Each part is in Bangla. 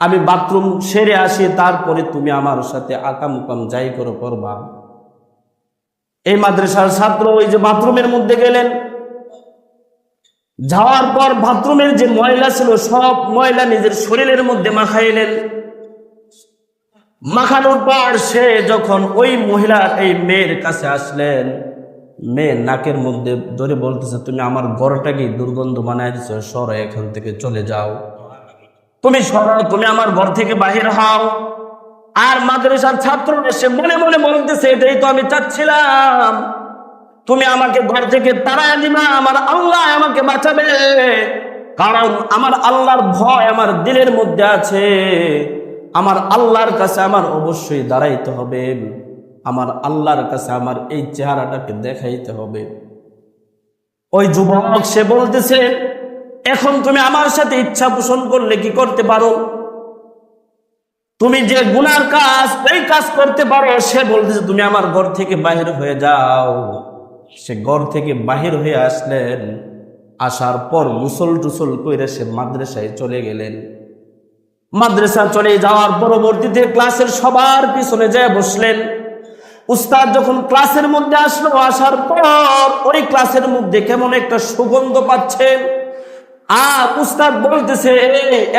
আমি বাথরুম সেরে আসি, তারপরে তুমি আমার সাথে আকাম উকাম যাই করবা। এই মাদ্রাসার ছাত্র ওই যে বাথরুমের মধ্যে গেলেন, যাওয়ার পর বাথরুমের যে ময়লা ছিল সব ময়লা নিজের শরীরের মধ্যে মাখাইলেন। মাখানোর পর সে যখন ওই মহিলার এই মেয়ের কাছে আসলেন, মেয়ে নাকের মধ্যে ধরে বলতেছে, তুমি আমার ঘরটাকে দুর্গন্ধ বানাই দিছো, সরো এখান থেকে, চলে যাও, তুমি সরো, তুমি আমার ঘর থেকে বাহির হও। আর মাদ্রাসার ছাত্র এসে মনে মনে বলতেছে, এটাই তো আমি চাচ্ছিলাম, তুমি আমাকে ঘর থেকে তাড়ায় দিবা, আমার আল্লাহ আমাকে বাঁচাবে, কারণ আমার আল্লাহর ভয় আমার দিলের মধ্যে আছে। আমার আল্লাহর কাছে আমার অবশ্যই দাঁড়াইতে হবে, আমার আল্লাহর কাছে আমার এই চেহারাটাকে দেখাইতে হবে। ওই যুবক সে বলতেছে, এখন তুমি আমার সাথে ইচ্ছা পোষণ করলে কি করতে পারো? তুমি যে গুনার কাজ এই কাজ করতে পারো। সে বলতেছে, তুমি আমার ঘর থেকে বাহির হয়ে যাও। সে ঘর থেকে বাহির হয়ে আসলেন, আসার পর গোসল টুসল কইরা সে মাদ্রাসায় চলে গেলেন। মাদ্রাসা চলে যাওয়ার পরবর্তীতে ক্লাসের সবার পিছনে যেয়ে বসলেন। উস্তাদ যখন ক্লাসের মধ্যে আসলো, আসার পর ওই ক্লাসের মধ্যে কেমন একটা সুগন্ধ পাচ্ছেন। আর উস্তাদ বলতেছে,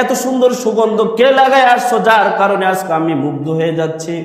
এত সুন্দর সুগন্ধ কে লাগায় আসছো, যার কারণে আজকে আমি মুগ্ধ হয়ে যাচ্ছি।